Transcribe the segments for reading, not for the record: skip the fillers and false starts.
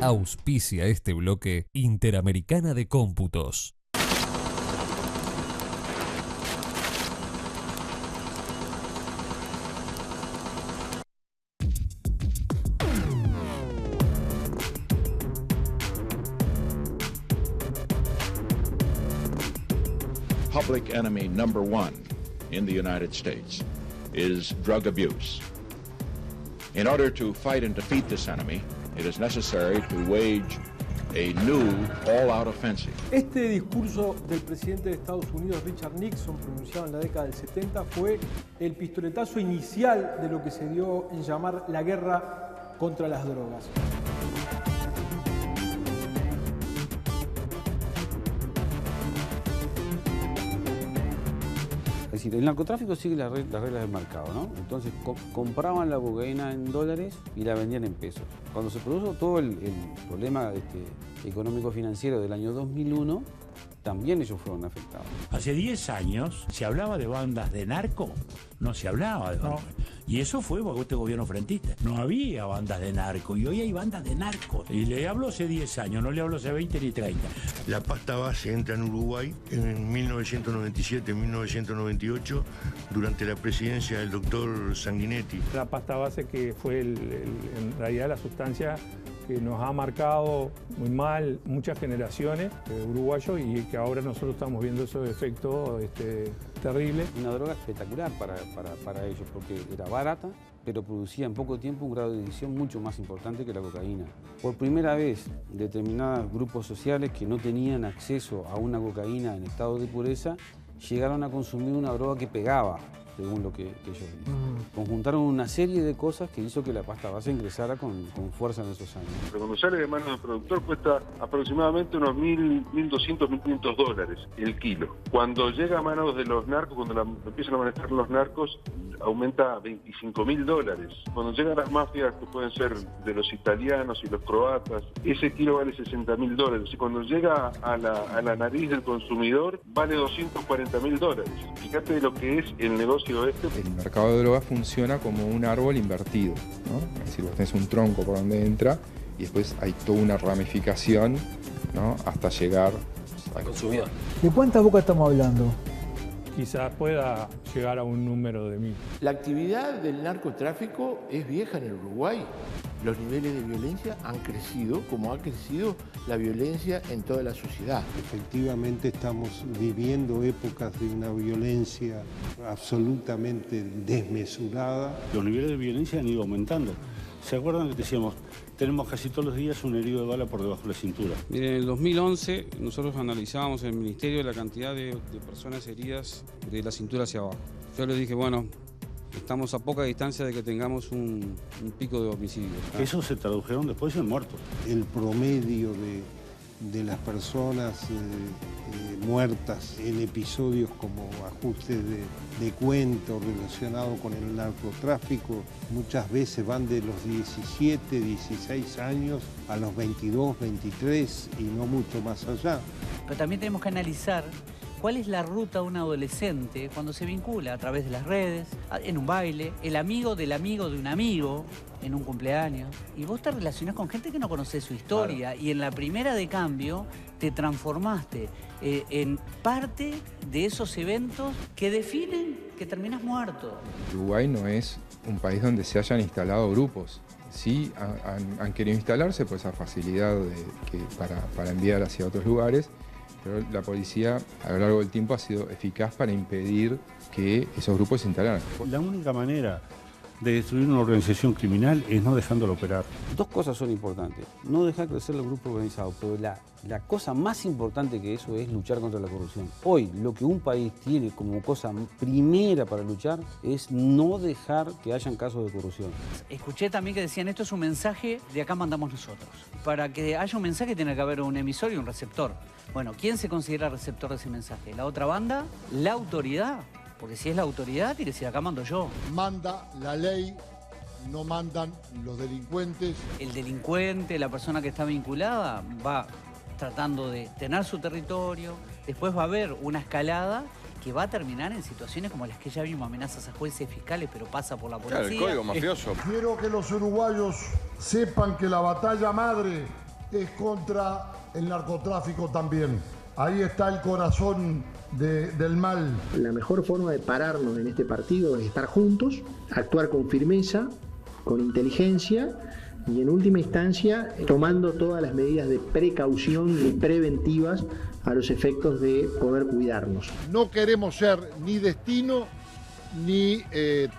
Auspicia este bloque Interamericana de Cómputos. Public enemy number one in the United States is drug abuse. In order to fight and defeat this enemy, it is necessary to wage a new all-out offensive. Este discurso del presidente de Estados Unidos, Richard Nixon, pronunciado en la década del 70, fue el pistoletazo inicial de lo que se dio en llamar la guerra contra las drogas. Es decir, el narcotráfico sigue las reglas del mercado, ¿no? Entonces compraban la cocaína en dólares y la vendían en pesos. Cuando se produjo todo el problema económico-financiero del año 2001, también ellos fueron afectados. Hace 10 años se hablaba de bandas de narco, no se hablaba de bandas. Y eso fue bajo este gobierno frentista. No había bandas de narco y hoy hay bandas de narco. Y le hablo hace 10 años, no le hablo hace 20 ni 30. La pasta base entra en Uruguay en 1997-1998 durante la presidencia del doctor Sanguinetti. La pasta base que fue en realidad la sustancia que nos ha marcado muy mal muchas generaciones uruguayos y que ahora nosotros estamos viendo esos efectos terribles. Una droga espectacular para ellos porque era barata, pero producía en poco tiempo un grado de adicción mucho más importante que la cocaína. Por primera vez, determinados grupos sociales que no tenían acceso a una cocaína en estado de pureza llegaron a consumir una droga que pegaba, según lo que ellos dicen. Conjuntaron una serie de cosas que hizo que la pasta base ingresara con fuerza en esos años. Pero cuando sale de manos del productor cuesta aproximadamente unos $1.200, $1.500 el kilo. Cuando llega a manos de los narcos, cuando empiezan a manejar los narcos, aumenta a $25.000. Cuando llegan las mafias, que pueden ser de los italianos y los croatas, ese kilo vale $60.000. Y cuando llega a la nariz del consumidor, vale $240.000. Fíjate lo que es el negocio este. El mercado de drogas funciona como un árbol invertido, ¿no? Es decir, vos tenés un tronco por donde entra y después hay toda una ramificación, ¿no? Hasta llegar al consumidor. ¿De cuántas bocas estamos hablando? Quizás pueda llegar a un número de 1000. La actividad del narcotráfico es vieja en el Uruguay. Los niveles de violencia han crecido como ha crecido la violencia en toda la sociedad. Efectivamente estamos viviendo épocas de una violencia absolutamente desmesurada. Los niveles de violencia han ido aumentando. ¿Se acuerdan que decíamos, tenemos casi todos los días un herido de bala por debajo de la cintura? Miren, en el 2011 nosotros analizábamos en el Ministerio la cantidad de personas heridas de la cintura hacia abajo. Yo les dije, bueno, estamos a poca distancia de que tengamos un pico de homicidios. Eso se tradujeron después en muertos. El promedio de las personas muertas en episodios como ajustes de cuentos relacionados con el narcotráfico muchas veces van de los 17, 16 años a los 22, 23 y no mucho más allá. Pero también tenemos que analizar cuál es la ruta de un adolescente cuando se vincula a través de las redes, en un baile, el amigo de un amigo, en un cumpleaños. Y vos te relacionás con gente que no conoce su historia. Claro. Y en la primera de cambio te transformaste en parte de esos eventos que definen que terminas muerto. Uruguay no es un país donde se hayan instalado grupos. Sí han querido instalarse por esa facilidad para enviar hacia otros lugares. Pero la policía a lo largo del tiempo ha sido eficaz para impedir que esos grupos se instalaran. La única manera de destruir una organización criminal es no dejándola operar. Dos cosas son importantes. No dejar crecer los grupos organizados, pero la cosa más importante que eso es luchar contra la corrupción. Hoy lo que un país tiene como cosa primera para luchar es no dejar que hayan casos de corrupción. Escuché también que decían, esto es un mensaje, de acá mandamos nosotros. Para que haya un mensaje tiene que haber un emisor y un receptor. Bueno, ¿quién se considera receptor de ese mensaje? ¿La otra banda? ¿La autoridad? Porque si es la autoridad, tiene que decir, acá mando yo. Manda la ley, no mandan los delincuentes. El delincuente, la persona que está vinculada, va tratando de tener su territorio. Después va a haber una escalada que va a terminar en situaciones como las que ya vimos, amenazas a jueces fiscales, pero pasa por la policía. Claro, el código mafioso. Quiero que los uruguayos sepan que la batalla madre es contra el narcotráfico también. Ahí está el corazón del mal. La mejor forma de pararnos en este partido es estar juntos, actuar con firmeza, con inteligencia y en última instancia tomando todas las medidas de precaución y preventivas a los efectos de poder cuidarnos. No queremos ser ni destino ni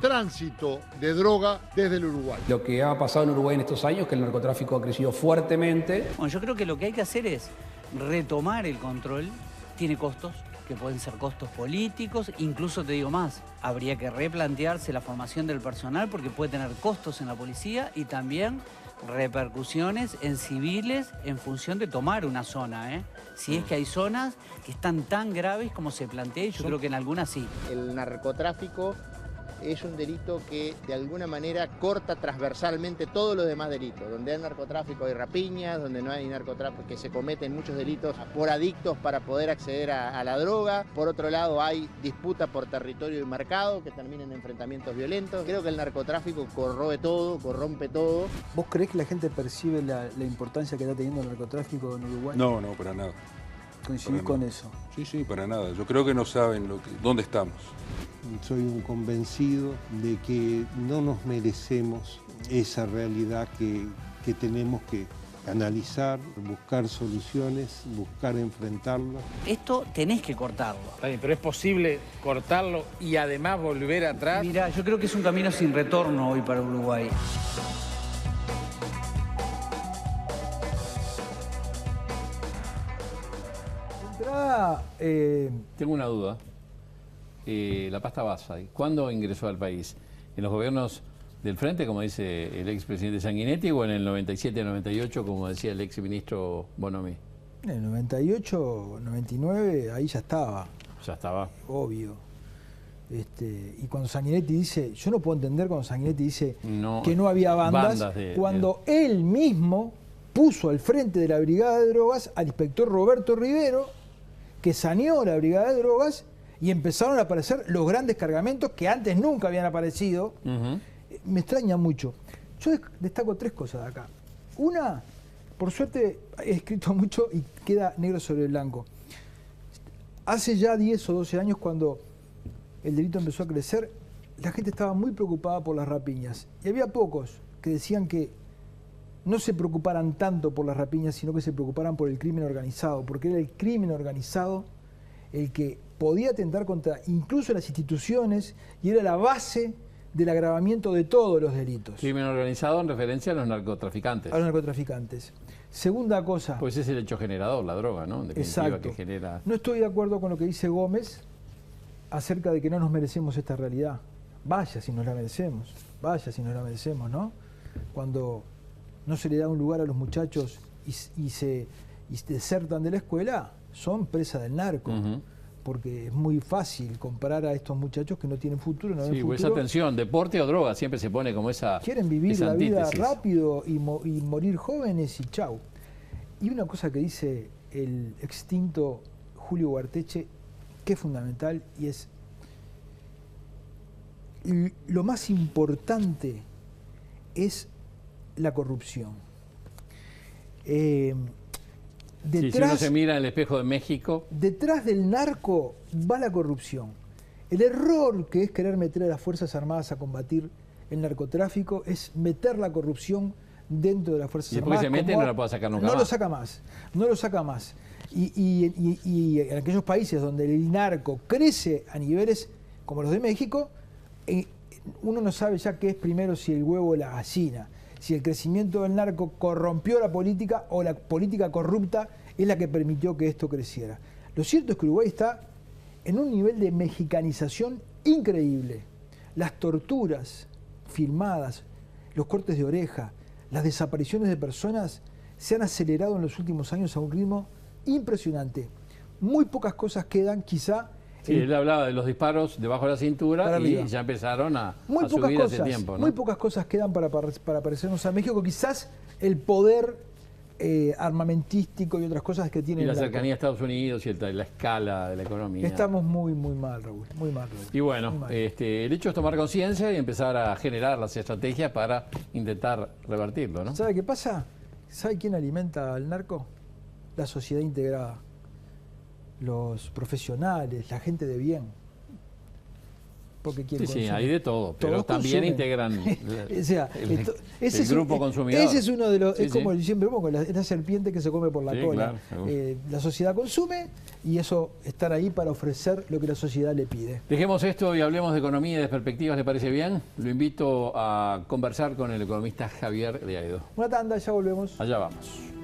tránsito de droga desde el Uruguay. Lo que ha pasado en Uruguay en estos años es que el narcotráfico ha crecido fuertemente. Bueno, yo creo que lo que hay que hacer es retomar el control. Tiene costos, que pueden ser costos políticos, incluso te digo más, habría que replantearse la formación del personal porque puede tener costos en la policía y también repercusiones en civiles en función de tomar una zona, Si es que hay zonas que están tan graves como se plantea, y yo creo que en algunas sí. El narcotráfico es un delito que de alguna manera corta transversalmente todos los demás delitos. Donde hay narcotráfico hay rapiñas, donde no hay narcotráfico que se cometen muchos delitos por adictos para poder acceder a la droga. Por otro lado hay disputa por territorio y mercado que terminan en enfrentamientos violentos. Creo que el narcotráfico corroe todo, corrompe todo. ¿Vos creés que la gente percibe la importancia que está teniendo el narcotráfico en Uruguay? No, para nada. ¿Coincidís con eso? Sí, para nada. Yo creo que no saben dónde estamos. Soy un convencido de que no nos merecemos esa realidad que tenemos que analizar, buscar soluciones, buscar enfrentarla. Esto tenés que cortarlo. Está bien, pero ¿es posible cortarlo y además volver atrás? Mirá, yo creo que es un camino sin retorno hoy para Uruguay. Tengo una duda. La pasta Basa, ¿cuándo ingresó al país? ¿En los gobiernos del Frente, como dice el expresidente Sanguinetti, o en el 97-98, como decía el exministro Bonomi? En el 98, 99, ahí ya estaba. Ya estaba. Obvio. Y cuando Sanguinetti dice, yo no puedo entender cuando Sanguinetti dice que no había bandas cuando él mismo puso al frente de la Brigada de Drogas al inspector Roberto Rivero, que saneó la Brigada de Drogas y empezaron a aparecer los grandes cargamentos que antes nunca habían aparecido. Me extraña mucho. Yo destaco tres cosas de acá. Una, por suerte he escrito mucho y queda negro sobre blanco. Hace ya 10 o 12 años, cuando el delito empezó a crecer, la gente estaba muy preocupada por las rapiñas. Y había pocos que decían que no se preocuparan tanto por las rapiñas, sino que se preocuparan por el crimen organizado, porque era el crimen organizado el que podía atentar contra incluso las instituciones y era la base del agravamiento de todos los delitos. Crimen organizado en referencia a los narcotraficantes. A los narcotraficantes. Segunda cosa... Pues es el hecho generador, la droga, ¿no? En definitiva, exacto. Que genera... No estoy de acuerdo con lo que dice Gómez acerca de que no nos merecemos esta realidad. Vaya si nos la merecemos, ¿no? Cuando no se le da un lugar a los muchachos y desertan de la escuela, son presa del narco. Porque es muy fácil comparar a estos muchachos que no tienen futuro. No sí, esa tensión, deporte o droga, siempre se pone como esa quieren vivir esa la vida antítesis. rápido y morir jóvenes y chau. Y una cosa que dice el extinto Julio Guarteche, que es fundamental, y es lo más importante es la corrupción. Si uno se mira en el espejo de México... Detrás del narco va la corrupción. El error que es querer meter a las Fuerzas Armadas a combatir el narcotráfico es meter la corrupción dentro de las Fuerzas Armadas. Y después se mete y no la puede sacar nunca más. No lo saca más. Y en aquellos países donde el narco crece a niveles como los de México, uno no sabe ya qué es primero, si el huevo o la gallina. Si el crecimiento del narco corrompió la política o la política corrupta es la que permitió que esto creciera. Lo cierto es que Uruguay está en un nivel de mexicanización increíble. Las torturas filmadas, los cortes de oreja, las desapariciones de personas se han acelerado en los últimos años a un ritmo impresionante. Muy pocas cosas quedan, quizá... Sí, él hablaba de los disparos debajo de la cintura y ya empezaron a subir hace tiempo, ¿no? Muy pocas cosas quedan para parecernos a México, quizás el poder armamentístico y otras cosas que tiene. Y la cercanía a Estados Unidos y la escala de la economía. Estamos muy mal, Raúl, muy mal, Raúl. Y bueno, el hecho es tomar conciencia y empezar a generar las estrategias para intentar revertirlo, ¿no? ¿Sabe qué pasa? ¿Sabe quién alimenta al narco? La sociedad integrada. Los profesionales, la gente de bien. Porque sí, hay de todo, pero también integran o sea, el grupo consumidor. Ese es uno de los, es como siempre pongo, la serpiente que se come por la cola. Claro. La sociedad consume y eso estar ahí para ofrecer lo que la sociedad le pide. Dejemos esto y hablemos de economía y de perspectivas, ¿le parece bien? Lo invito a conversar con el economista Javier de Aedo. Una tanda, ya volvemos. Allá vamos.